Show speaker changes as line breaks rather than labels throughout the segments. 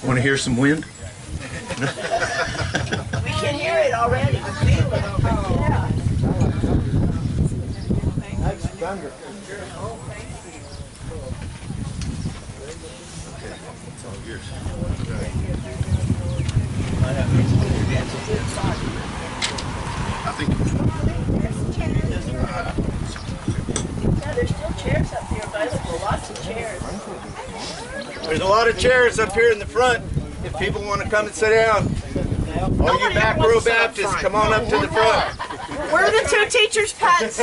Want to hear some wind?
We can hear it already. Feel it. Yeah.
That's thunder.
It's all yours. I think.
Yeah, there's still chairs up here available. Lots of chairs.
There's a lot of chairs up here in the front if people want to come and sit down. All you back row Baptists, come on up to the front.
We're the two teachers' pets.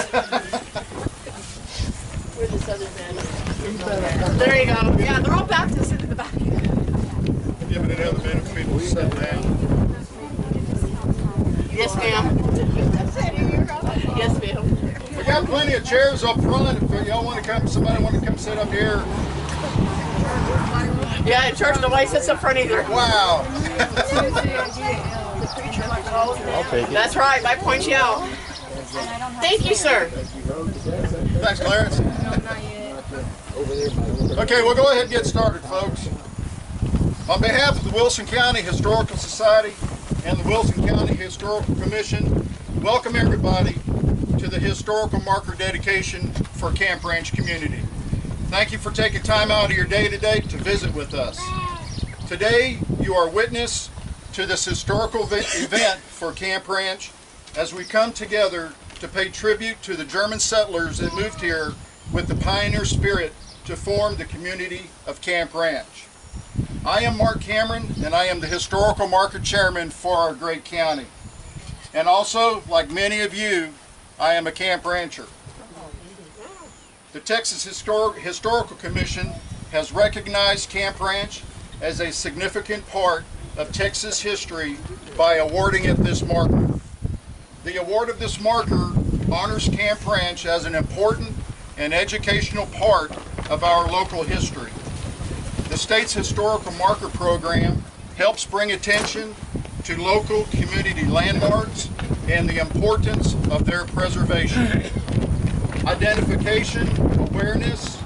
We're the Southern Baptists. There you go. Yeah, they're all Baptists in the back.
Give it another minute for people to sit down.
Yes, ma'am. Yes, ma'am.
We got plenty of chairs up front if y'all want to come. Somebody want to come sit up here.
Yeah, in church nobody sits up front either.
Wow.
I'll take it.
That's right. I point you out. Thank you, sir.
Thanks, Clarence. Okay, we'll go ahead and get started, folks. On behalf of the Wilson County Historical Society and the Wilson County Historical Commission, welcome everybody to the historical marker dedication for Camp Ranch community. Thank you for taking time out of your day today to visit with us. Today, you are witness to this historical event for Camp Ranch as we come together to pay tribute to the German settlers that moved here with the pioneer spirit to form the community of Camp Ranch. I am Mark Cameron, and I am the Historical Marker Chairman for our great county. And also, like many of you, I am a Camp Rancher. The Texas Historical Commission has recognized Camp Ranch as a significant part of Texas history by awarding it this marker. The award of this marker honors Camp Ranch as an important and educational part of our local history. The state's historical marker program helps bring attention to local community landmarks and the importance of their preservation. Identification, awareness,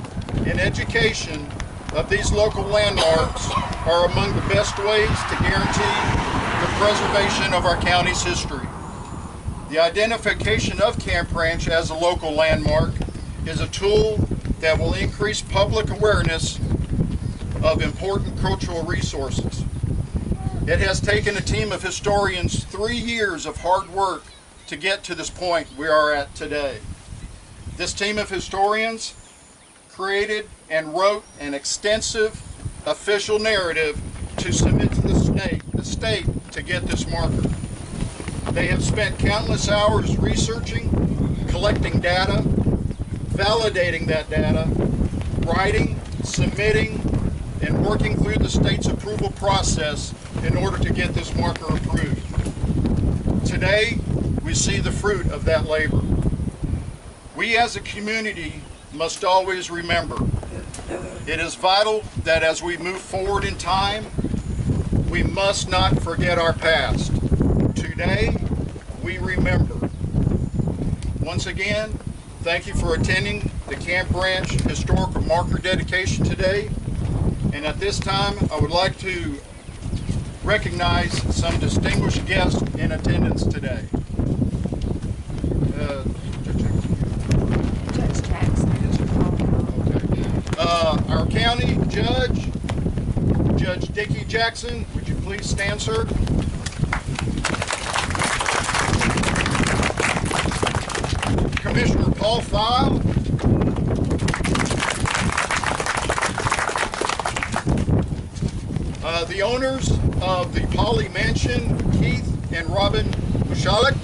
and education of these local landmarks are among the best ways to guarantee the preservation of our county's history. The identification of Camp Ranch as a local landmark is a tool that will increase public awareness of important cultural resources. It has taken a team of historians 3 years of hard work to get to this point we are at today. This team of historians created and wrote an extensive official narrative to submit to the state to get this marker. They have spent countless hours researching, collecting data, validating that data, writing, submitting, and working through the state's approval process in order to get this marker approved. Today, we see the fruit of that labor. We as a community must always remember, it is vital that as we move forward in time, we must not forget our past. Today, we remember. Once again, thank you for attending the Camp Ranch Historical Marker dedication today. And at this time, I would like to recognize some distinguished guests in attendance today. Our county judge, Judge Dickie Jackson, would you please stand, sir? Commissioner Paul File. The owners of the Polly Mansion, Keith and Robin Mushalik.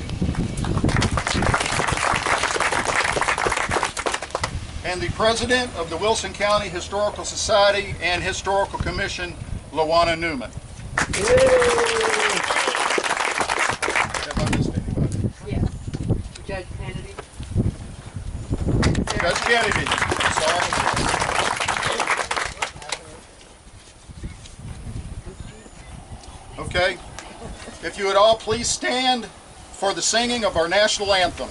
And the president of the Wilson County Historical Society and Historical Commission, Lawana Newman. Have I missed anybody?
Yes. Judge Kennedy.
Judge Kennedy. Sorry. Okay. If you would all please stand for the singing of our national anthem.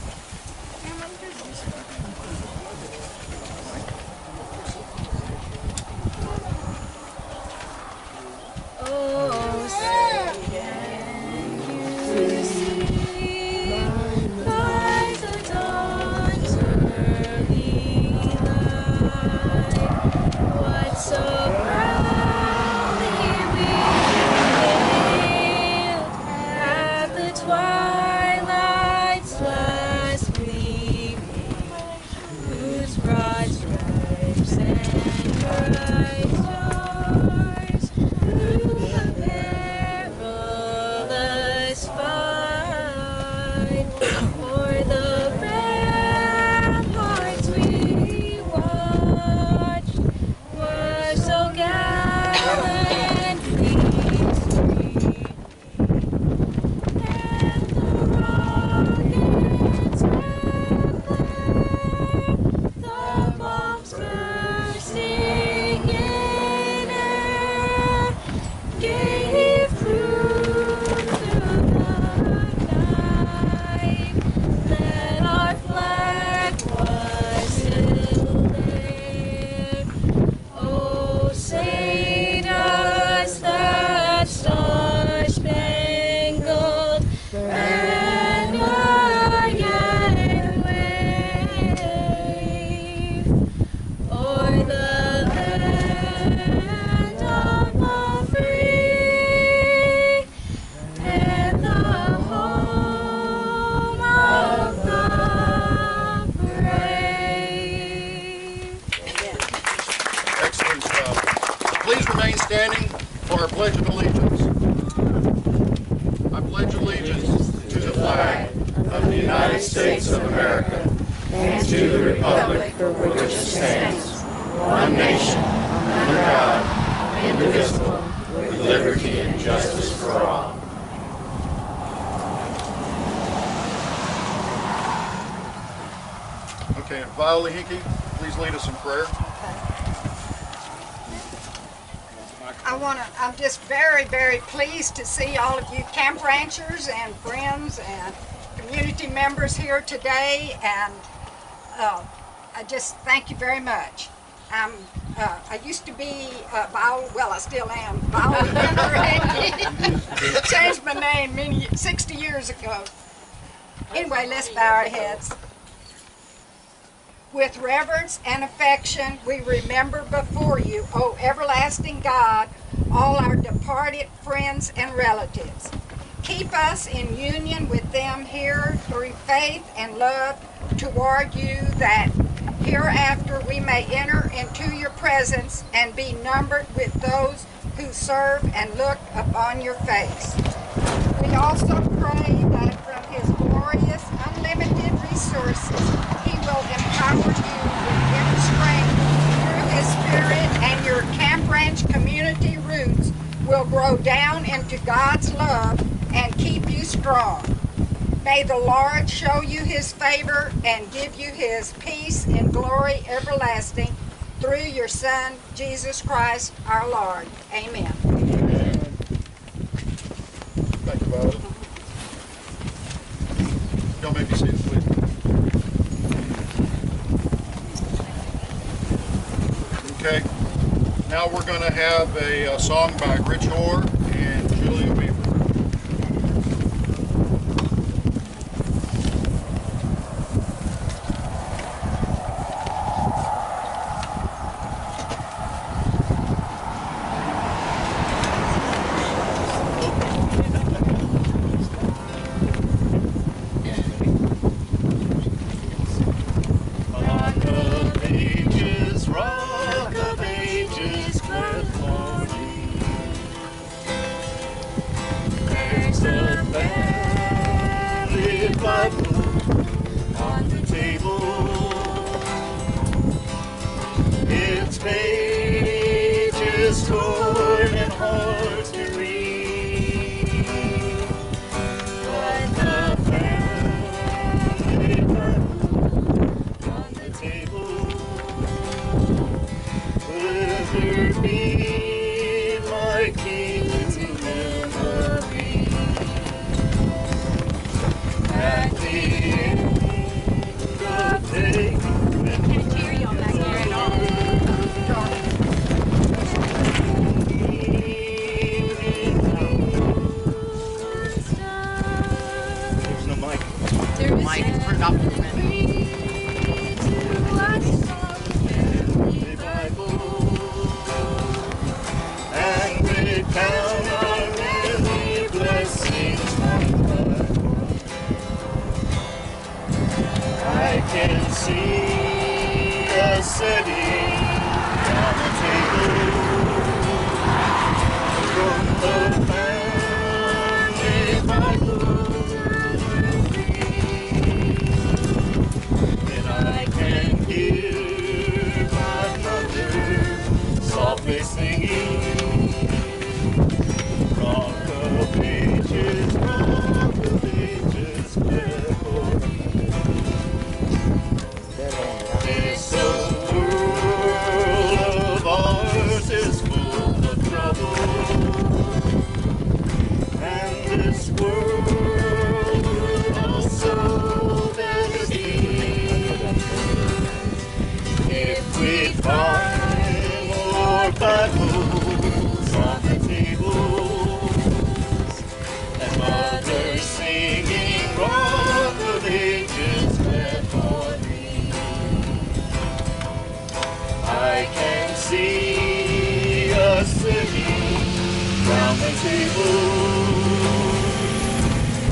Please remain standing for our Pledge of Allegiance. I pledge allegiance to the flag
Of the United States of America and to the republic for which it stands, one nation, under God, indivisible, with liberty and justice for all.
Okay, Viola Hickey, please lead us in prayer.
I'm just very, very pleased to see all of you camp ranchers and friends and community members here today, and I just thank you very much. I used to be I still am, Viola Hickey. Changed my name 60 years ago. Anyway, let's bow our heads. With reverence and affection, we remember before you, O everlasting God, all our departed friends and relatives. Keep us in union with them here through faith and love toward you, that hereafter we may enter into your presence and be numbered with those who serve and look upon your face. We also pray that from his glorious, unlimited resources, he will empower you with inner strength through his spirit, and your camp ranch community roots will grow down into God's love and keep you strong. May the Lord show you his favor and give you his peace and glory everlasting through your Son, Jesus Christ our Lord. Amen.
Thank you, Viola. Y'all may be seated, please. Okay, now we're going to have a song by Rich Orr and Julia Weaver.
On the table, its pages torn and hard to read, but the family Bible on the table will there be my kingdom memory. At the end of the day,
Can't hear you back there at all.
there's no mic.
Mike, turn it off in a minute.
The Bible, and recount our many blessings one by one. I can see us setting on the table from the family Bible, and I can hear my mother softly singing from the pages before me. This old world of ours is full of trouble, and this world also devastating. If we find more Bibles on the tables, and mothers singing Rock of Ages memory, I can see us sitting round the table,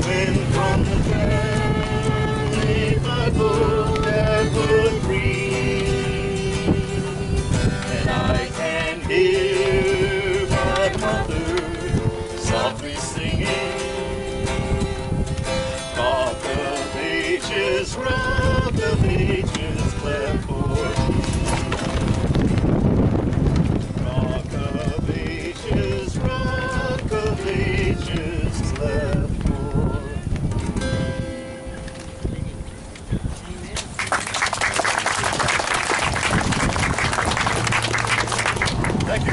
when from the family Bible that would read, and I can hear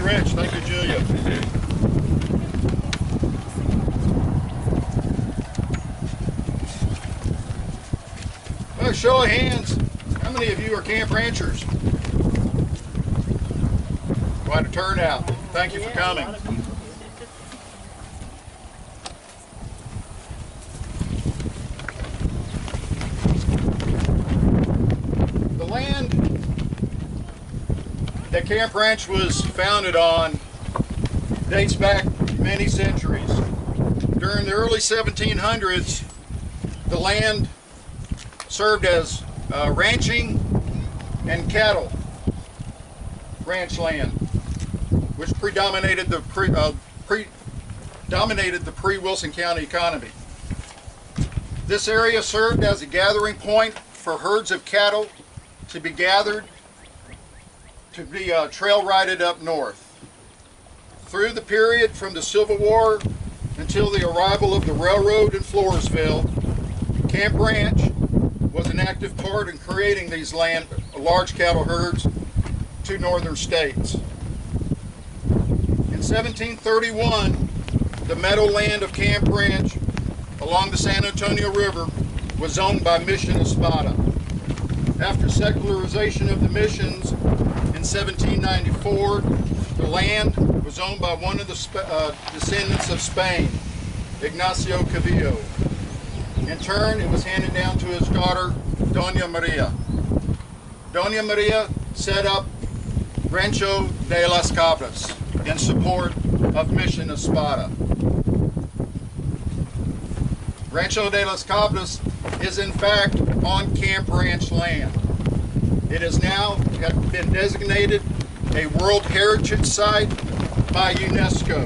Rich. Thank you, Julia. Well, show of hands, how many of you are camp ranchers? Quite a turnout. Thank you for coming. The land that Camp Ranch was founded on dates back many centuries. During the early 1700s, the land served as ranching and cattle ranch land, which predominated the pre-Wilson County economy. This area served as a gathering point for herds of cattle to be gathered to be trail rided up north. Through the period from the Civil War until the arrival of the railroad in Floresville, Camp Ranch was an active part in creating these large cattle herds to northern states. In 1731, the meadowland of Camp Ranch along the San Antonio River was owned by Mission Espada. After secularization of the missions in 1794, the land was owned by one of the descendants of Spain, Ignacio Cavillo. In turn, it was handed down to his daughter, Doña Maria. Doña Maria set up Rancho de las Cabras in support of Mission Espada. Rancho de las Cabras is in fact on Camp Ranch land. It has now been designated a World Heritage Site by UNESCO.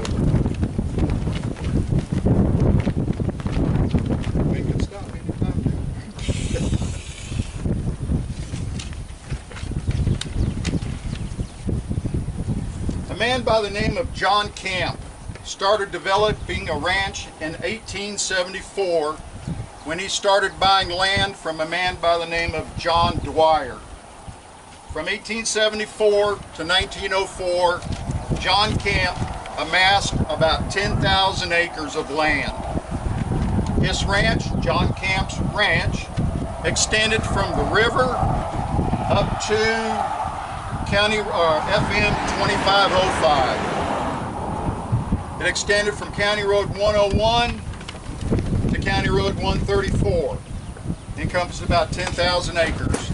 We can stop anytime. A man by the name of John Camp started developing a ranch in 1874 when he started buying land from a man by the name of John Dwyer. From 1874 to 1904, John Camp amassed about 10,000 acres of land. His ranch, John Camp's Ranch, extended from the river up to County FM 2505. It extended from County Road 101 to County Road 134. It encompassed about 10,000 acres.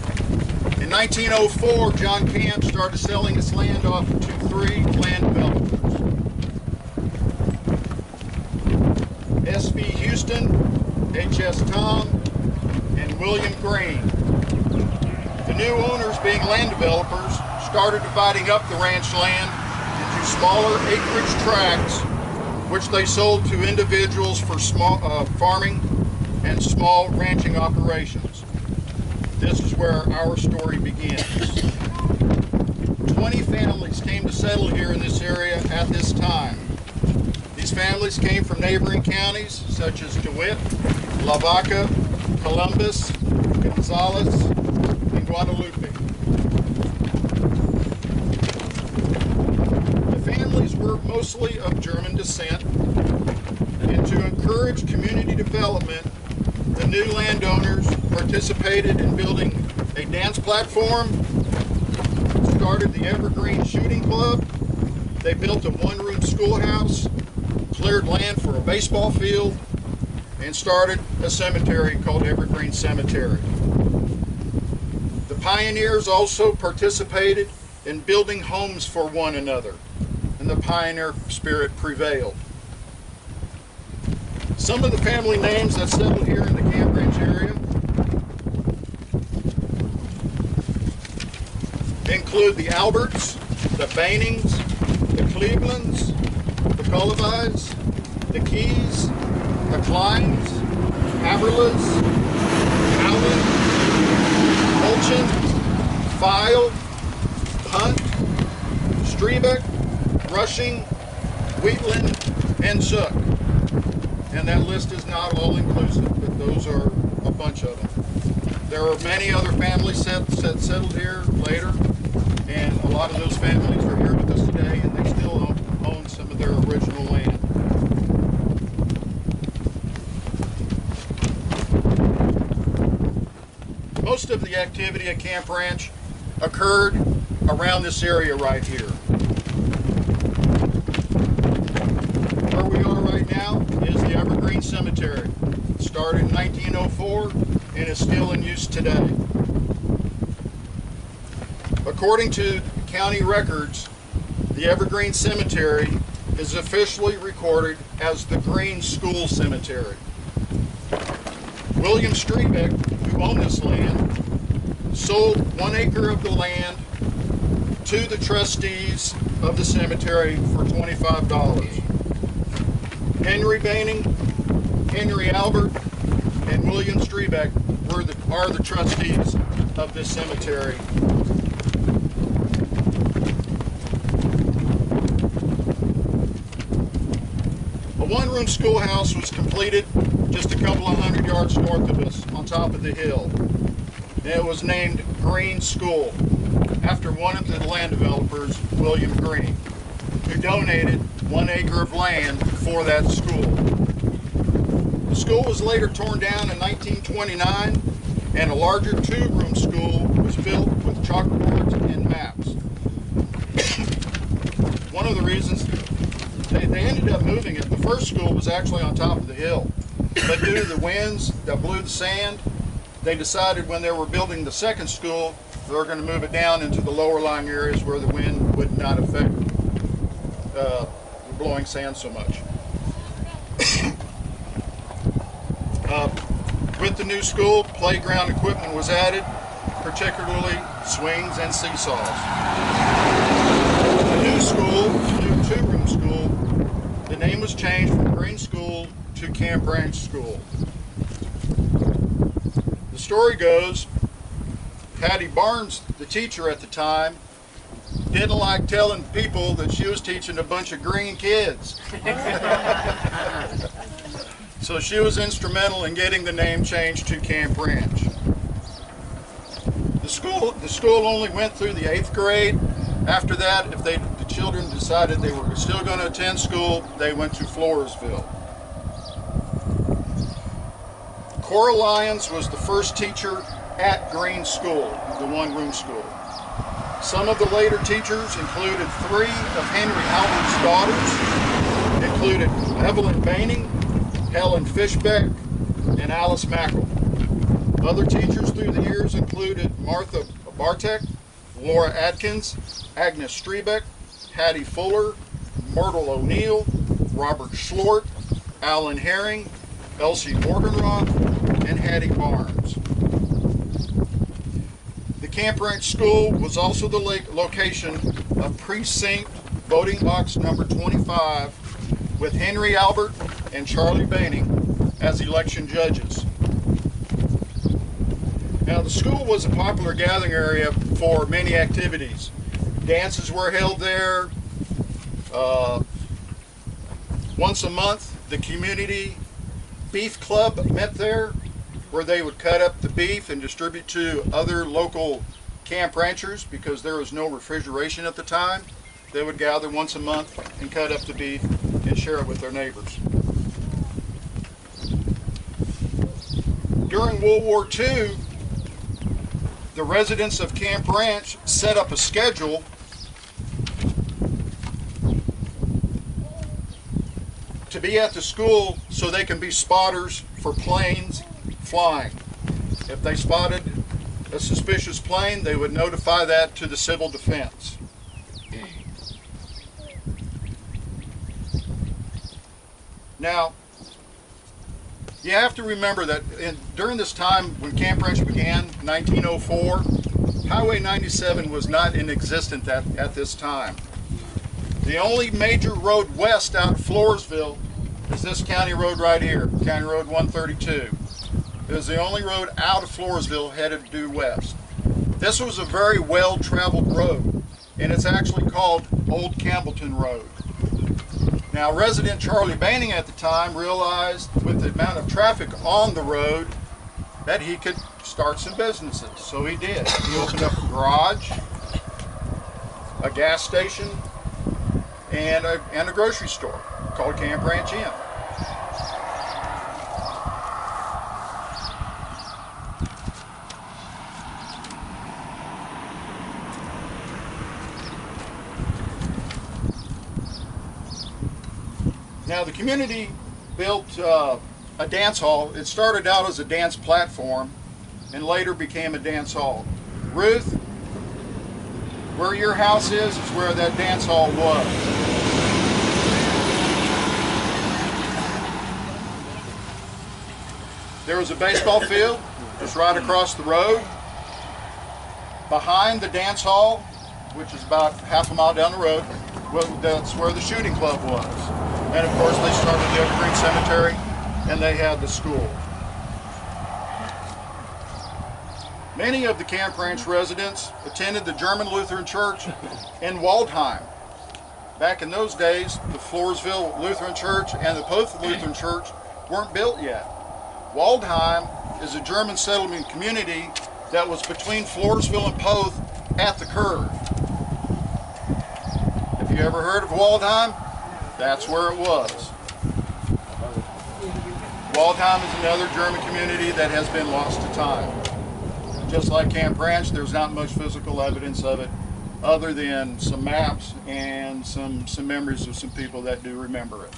In 1904, John Camp started selling his land off to 3 land developers. S.V. Houston, H.S. Tom, and William Green. The new owners, being land developers, started dividing up the ranch land into smaller acreage tracts, which they sold to individuals for small farming and small ranching operations. This is where our story begins. 20 families came to settle here in this area at this time. These families came from neighboring counties such as DeWitt, Lavaca, Columbus, Gonzales, and Guadalupe. The families were mostly of German descent, and to encourage community development, the new landowners participated in building a dance platform, started the Evergreen Shooting Club, they built a one-room schoolhouse, cleared land for a baseball field, and started a cemetery called Evergreen Cemetery. The pioneers also participated in building homes for one another, and the pioneer spirit prevailed. Some of the family names that settled here in the Camp Ranch area include the Alberts, the Banings, the Clevelands, the Cullivis, the Keys, the Kleins, Haberlas, Allen, Mulchin, File, Hunt, Strebeck, Rushing, Wheatland, and Zook. And that list is not all inclusive, but those are a bunch of them. There are many other families that settled here later, and a lot of those families are here with us today, and they still most of the activity at Camp Ranch occurred around this area right here. Where we are right now is the Evergreen Cemetery. It started in 1904 and is still in use today. According to county records, the Evergreen Cemetery is officially recorded as the Green School Cemetery. William Strebeck, who owned this land, sold 1 acre of the land to the trustees of the cemetery for $25. Henry Baining, Henry Albert, and William Strebeck are the trustees of this cemetery. A one-room schoolhouse was completed just a couple of 100 yards north of us on top of the hill. And it was named Green School after one of the land developers, William Green, who donated 1 acre of land for that school. The school was later torn down in 1929 and a larger 2-room school was built with chalkboards and maps. One of the reasons they ended up moving it, the first school was actually on top of the hill, but due to the winds that blew the sand, they decided when they were building the second school, they were going to move it down into the lower lying areas where the wind would not affect the blowing sand so much. With the new school, playground equipment was added, particularly swings and seesaws. The new school, the new 2-room school, the name was changed from Green School to Camp Ranch School. The story goes, Hattie Barnes, the teacher at the time, didn't like telling people that she was teaching a bunch of green kids. So she was instrumental in getting the name changed to Camp Ranch. The school only went through the 8th grade. After that, if the children decided they were still going to attend school, they went to Floresville. Cora Lyons was the first teacher at Green School, the 1-room school. Some of the later teachers included 3 of Henry Albert's daughters, included Evelyn Baining, Helen Fishbeck, and Alice Mackel. Other teachers through the years included Martha Bartek, Laura Atkins, Agnes Strebeck, Hattie Fuller, Myrtle O'Neill, Robert Schlort, Alan Herring, Elsie Morgenroth, and Hattie Barnes. The Camp Ranch School was also the location of precinct voting box number 25 with Henry Albert and Charlie Baining as election judges. Now, the school was a popular gathering area for many activities. Dances were held there. Once a month, the community beef club met there, where they would cut up the beef and distribute to other local camp ranchers because there was no refrigeration at the time. They would gather once a month and cut up the beef and share it with their neighbors. During World War II, the residents of Camp Ranch set up a schedule to be at the school so they can be spotters for planes flying. If they spotted a suspicious plane, they would notify that to the civil defense. Now, you have to remember that during this time when Camp Ranch began, 1904, Highway 97 was not in existence at this time. The only major road west out of Floresville is this county road right here, County Road 132. It was the only road out of Floresville headed due west. This was a very well-traveled road, and it's actually called Old Campbellton Road. Now, resident Charlie Baining at the time realized with the amount of traffic on the road that he could start some businesses. So he did. He opened up a garage, a gas station, and a grocery store called Camp Ranch Inn. Now the community built a dance hall. It started out as a dance platform and later became a dance hall. Ruth, where your house is where that dance hall was. There was a baseball field just right across the road. Behind the dance hall, which is about half a mile down the road, that's where the shooting club was. And of course they started the Evergreen Cemetery and they had the school. Many of the Camp Ranch residents attended the German Lutheran Church in Waldheim. Back in those days, the Floresville Lutheran Church and the Poth Lutheran Church weren't built yet. Waldheim is a German settlement community that was between Floresville and Poth at the curve. Have you ever heard of Waldheim? That's where it was. Waldheim is another German community that has been lost to time. Just like Camp Ranch, there's not much physical evidence of it other than some maps and some memories of some people that do remember it.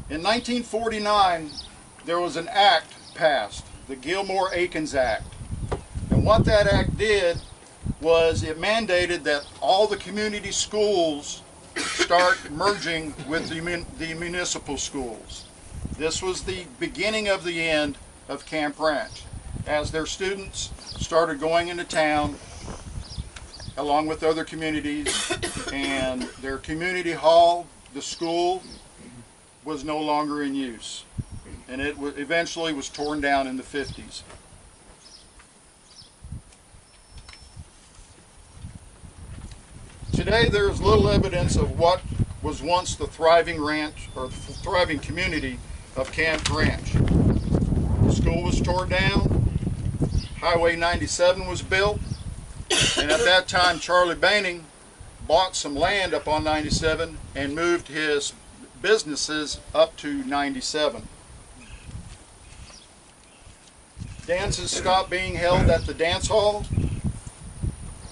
In 1949, there was an act passed, the Gilmore-Akins Act. And what that act did was it mandated that all the community schools start merging with the municipal schools. This was the beginning of the end of Camp Ranch, as their students started going into town along with other communities, and their community hall, the school, was no longer in use, and it eventually was torn down in the 50s. Today there is little evidence of what was once the thriving ranch or the thriving community of Camp Ranch. The school was torn down, Highway 97 was built, and at that time Charlie Baining bought some land up on 97 and moved his businesses up to 97. Dances stopped being held at the dance hall,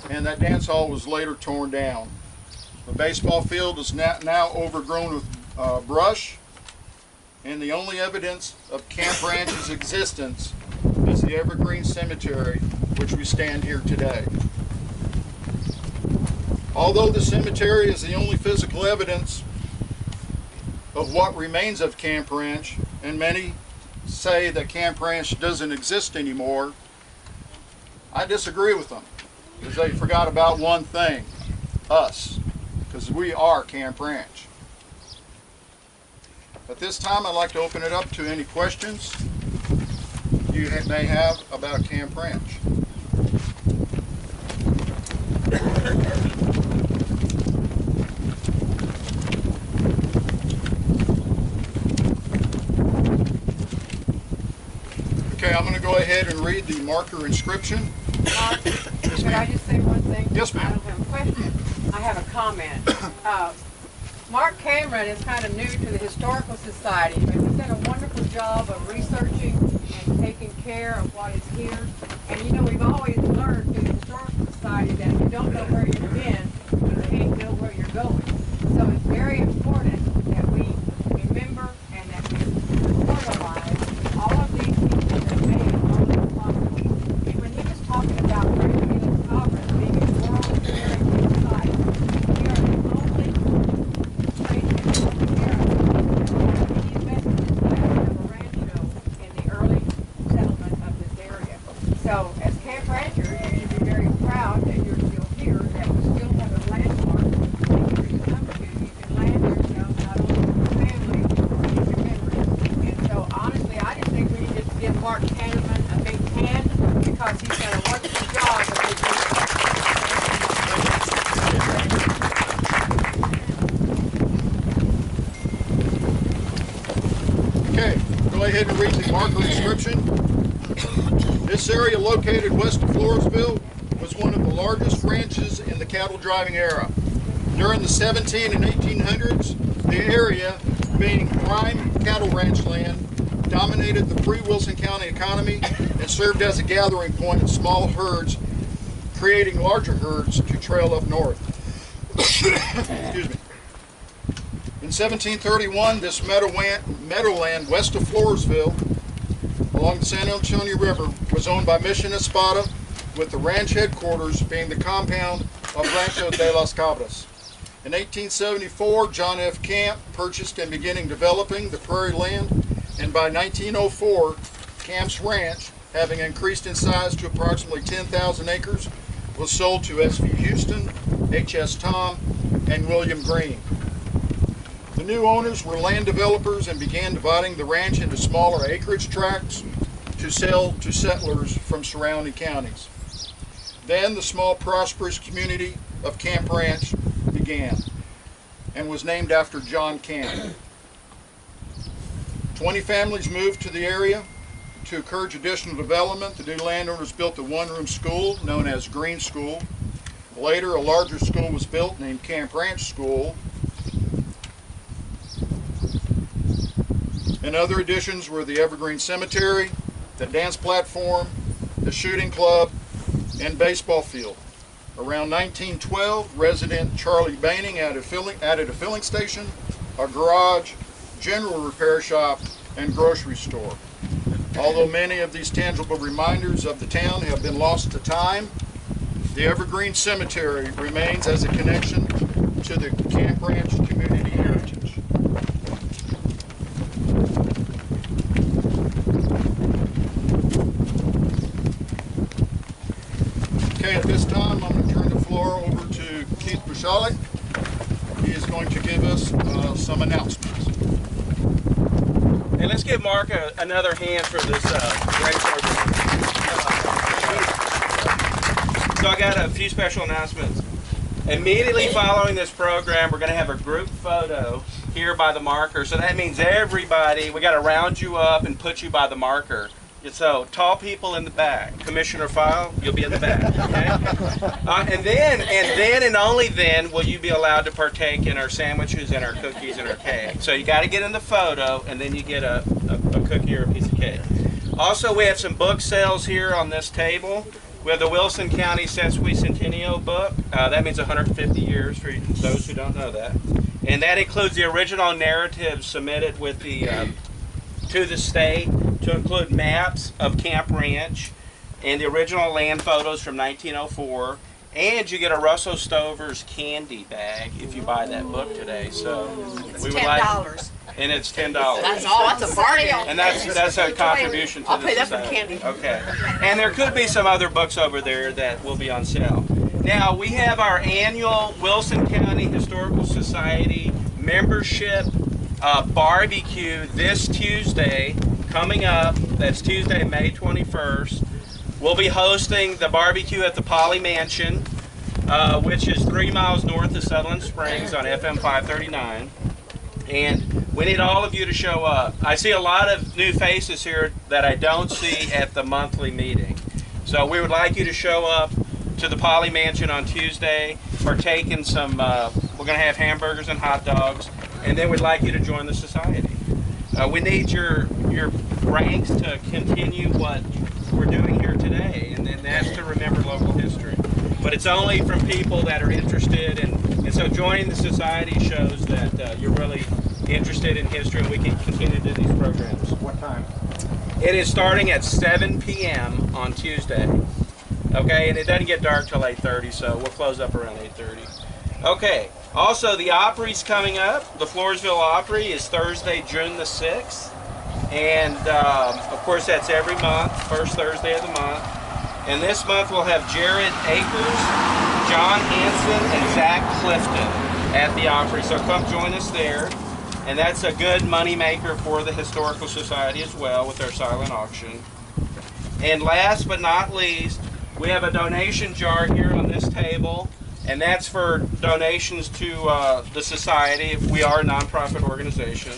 and that dance hall was later torn down. The baseball field is now overgrown with brush, and the only evidence of Camp Ranch's existence is the Evergreen Cemetery, which we stand here today. Although the cemetery is the only physical evidence of what remains of Camp Ranch, and many say that Camp Ranch doesn't exist anymore, I disagree with them, because they forgot about one thing: us, because we are Camp Ranch. At this time, I'd like to open it up to any questions you may have about Camp Ranch. Okay, I'm going to go ahead and read the marker inscription.
Mark, could I just say one thing?
Yes, ma'am.
I don't have a question. I have a comment. Mark Cameron is kind of new to the Historical Society, but he's done a wonderful job of researching and taking care of what is here. And you know, we've always learned through the Historical Society that if you don't know where you've been, you can't know where you're going. So it's very important that we remember and that we memorialize all of these people that made all of this possible. And when he was talking about Franklin and Conference being a World Heritage Site, we are the only place in America that reinvented this land of a rancho in the early settlement of this area. So as Camp Ranchers, you should be very proud that you're still here, that we still have a landmark that you can come to. You can land yourself not only with your family, but with your memories. And so honestly, I just think we need to give Mark Kahneman a big hand because he's done a wonderful job of his research.
Okay, go ahead and read the marker inscription. This area located west of Floresville was one of the largest ranches in the cattle driving era. During the 17 and 1800s, the area, being prime cattle ranch land, dominated the pre-Wilson County economy and served as a gathering point of small herds, creating larger herds to trail up north. Excuse me. In 1731, this meadowland west of Floresville, along the San Antonio River, was owned by Mission Espada, with the ranch headquarters being the compound of Rancho de las Cabras. In 1874, John F. Camp purchased and beginning developing the prairie land, and by 1904, Camp's ranch, having increased in size to approximately 10,000 acres, was sold to S.V. Houston, H.S. Tom, and William Green. The new owners were land developers and began dividing the ranch into smaller acreage tracts to sell to settlers from surrounding counties. Then the small prosperous community of Camp Ranch began and was named after John Camp. 20 families moved to the area. To encourage additional development, the new landowners built a one-room school known as Green School. Later, a larger school was built named Camp Ranch School. And other additions were the Evergreen Cemetery, the dance platform, the shooting club, and baseball field. Around 1912, resident Charlie Baining added a filling station, a garage, general repair shop, and grocery store. Although many of these tangible reminders of the town have been lost to time, the Evergreen Cemetery remains as a connection to the Camp Ranch community heritage. Okay, at this time I'm going to turn the floor over to Keith Bushali. He is going to give us some announcements.
And let's give Mark another hand for this great program. So I got a few special announcements. Immediately following this program, we're going to have a group photo here by the marker. So that means everybody, we got to round you up and put you by the marker. So tall people in the back. Commissioner File, you'll be in the back. Okay? And then and only then will you be allowed to partake in our sandwiches and our cookies and our cake. So you got to get in the photo, and then you get a cookie or a piece of cake. Also, we have some book sales here on this table. We have the Wilson County Sesquicentennial book. That means 150 years for those who don't know that. And that includes the original narrative submitted with the to the state, to include maps of Camp Ranch and the original land photos from 1904. And you get a Russell Stover's candy bag if you buy that book today. So
It's
we would
$10.
and it's $10.
That's all. That's a bargain.
And that's a contribution to
I'll
the
pay that for
society.
candy.
Okay. And there could be some other books over there that will be on sale. Now, we have our annual Wilson County Historical Society membership barbecue this Tuesday coming up. That's Tuesday, May 21st. We'll be hosting the barbecue at the Poly Mansion, which is 3 miles north of Sutherland Springs on FM 539. And we need all of you to show up. I see a lot of new faces here that I don't see at the monthly meeting. So we would like you to show up to the Poly Mansion on Tuesday, partake in some, we're going to have hamburgers and hot dogs, and then we'd like you to join the society. We need your ranks to continue what we're doing here today, and that's to remember local history. But it's only from people that are interested, and so joining the society shows that you're really interested in history, and we can continue to do these programs.
What time?
It is starting at 7 p.m. on Tuesday. Okay, and it doesn't get dark till 8:30, so we'll close up around 8:30. Okay, also the Opry's coming up. The Floresville Opry is Thursday, June the 6th. And of course that's every month, first Thursday of the month. And this month we'll have Jared Akers, John Hanson, and Zach Clifton at the Opry. So come join us there. And that's a good money maker for the Historical Society as well with their silent auction. And last but not least, we have a donation jar here on this table, and that's for donations to the society. We are a nonprofit organization,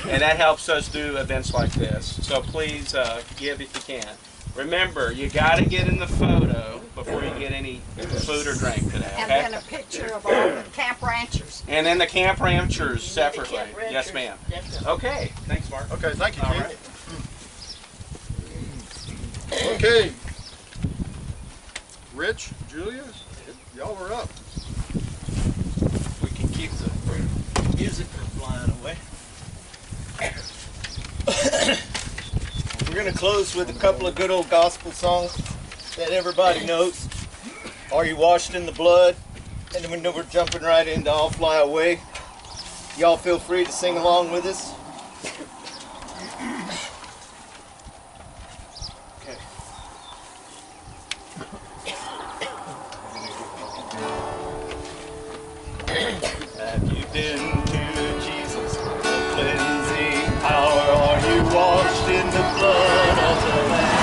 and that helps us do events like this. So please give if you can. Remember, you got to get in the photo before you get any food or drink today. Okay?
And then a picture of all the Camp Ranchers.
And then the Camp Ranchers separately. Yes, ma'am. Okay. Thanks, Mark.
Okay, thank you,
All
Keith.
right.
Okay. Rich, Julia, y'all are up.
keep the music from flying away. We're going to close with a couple of good old gospel songs that everybody knows. Are You Washed in the Blood? And then we're jumping right into I'll Fly Away. Y'all feel free to sing along with us. Okay. Have you been to Jesus for the cleansing power? Are you washed in the blood of the Lamb?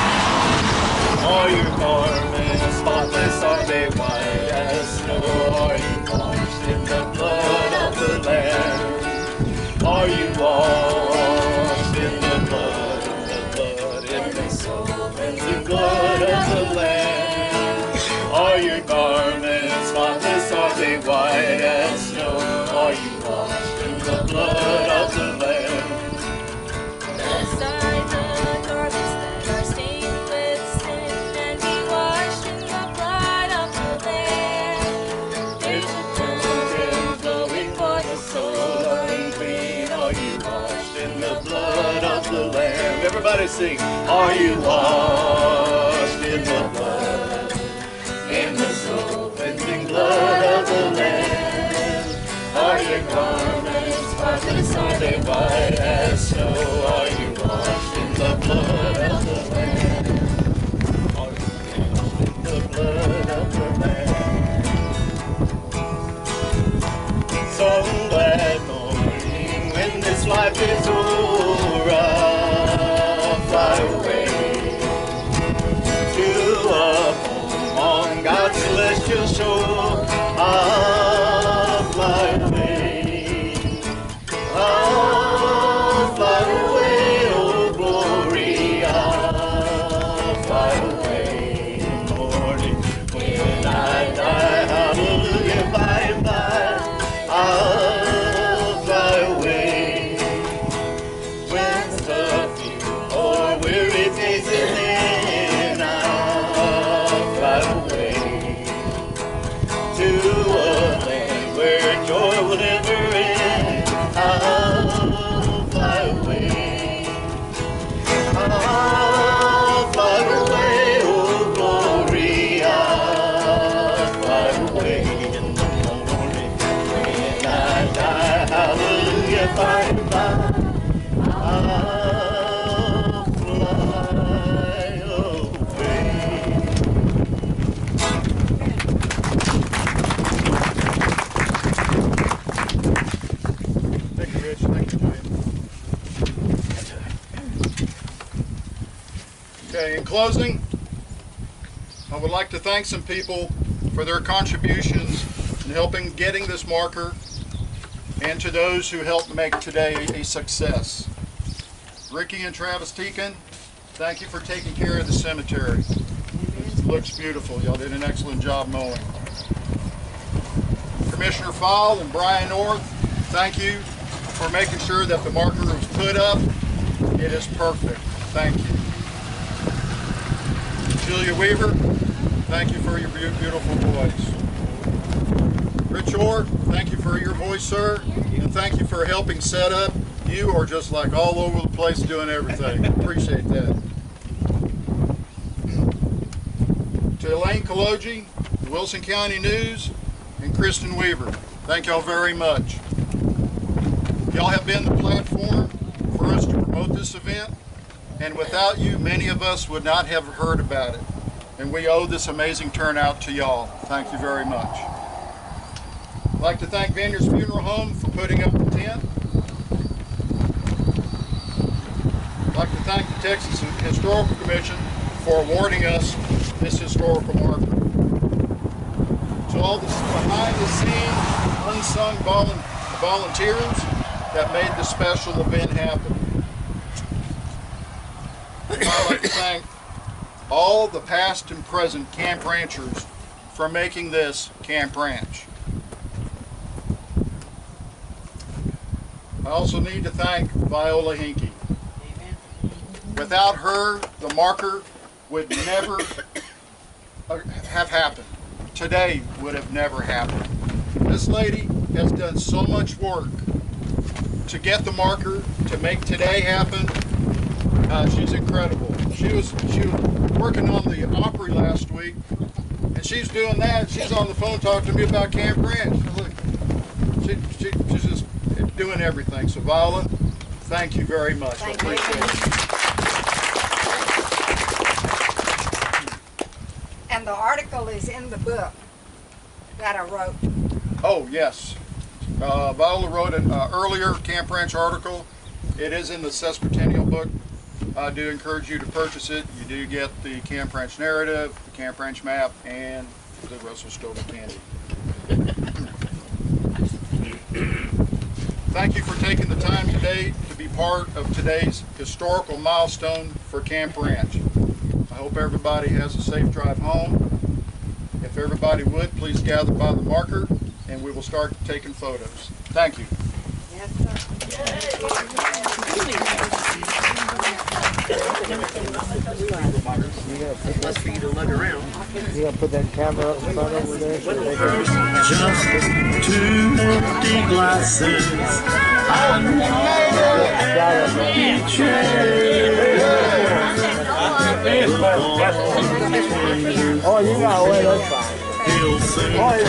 Are your garments spotless? Are they white as snow? Are you washed in the blood of the Lamb? Are you washed in the blood, in the soul, cleansing blood of the Lamb? Are your garments spotless? Are they white as snow? Are you washed in the blood of the Lamb?
Aside the garments that are stained with sin, and be washed in the blood of the Lamb. There's a fountain flowing for the soul unclean.
Are you washed in the blood of the Lamb? Everybody sing. Are you washed in the blood, in the soul cleansing blood of the Lamb? Are your garments spotless? Are they white as snow? Are you washed in the blood of the Lamb? Are you washed in the blood of the Lamb? Some glad morning when this life is over, I'll fly away to a home on God's celestial shore. I'll fly away. I'll fly away, oh glory. I'll fly away in the morning when I die. Hallelujah, by and by. I'll fly away when the few or weary days are in. I'll fly away to a land where joy will never end. I'll fly away. I'll fly away, oh glory. I'll fly away in the morning when I die. Hallelujah, by and by. I'll fly away.
Thank you, Rich. Thank you, Julian. Okay, in closing, I would like to thank some people for their contributions in helping getting this marker, and to those who helped make today a success. Ricky and Travis Teakin, thank you for taking care of the cemetery. It looks beautiful. Y'all did an excellent job mowing. Commissioner Fowle and Brian North, thank you for making sure that the marker was put up. It is perfect. Thank you. Julia Weaver, thank you for your beautiful voice. Rich Orr, thank you for your voice, sir, and thank you for helping set up. You are just like all over the place doing everything. Appreciate that. To Elaine Kaloji, the Wilson County News, and Kristen Weaver, thank y'all very much. Y'all have been the platform for us to promote this event, and without you, many of us would not have heard about it. And we owe this amazing turnout to y'all. Thank you very much. I'd like to thank Vineyards Funeral Home for putting up the tent. I'd like to thank the Texas Historical Commission for awarding us this historical marker. To all the behind-the-scenes, unsung volunteers that made this special event happen. I'd like to thank all the past and present camp ranchers for making this Camp Ranch. I also need to thank Viola Hinkey. Without her, the marker would never have happened. Today would have never happened. This lady has done so much work to get the marker, to make today happen. She's incredible. She was working on the Opry last week, and she's doing that. She's on the phone talking to me about Camp Ranch. Look, she's just doing everything. So Viola, thank you very much. I appreciate it.
And the article is in the book that I wrote.
Oh, yes. Viola wrote an earlier Camp Ranch article. It is in the Sesquicentennial book. I do encourage you to purchase it. You do get the Camp Ranch narrative, the Camp Ranch map, and the Russell Stover candy. Thank you for taking the time today to be part of today's historical milestone for Camp Ranch. I hope everybody has a safe drive home. If everybody would, please gather by the marker and we will start taking photos. Thank you.
Yes, sir.
That's for you to lug around.
You gonna put that camera up front over there so they can...
Just 2 empty glasses.
Oh, you got away, that's fine.
He'll soon
Oh, you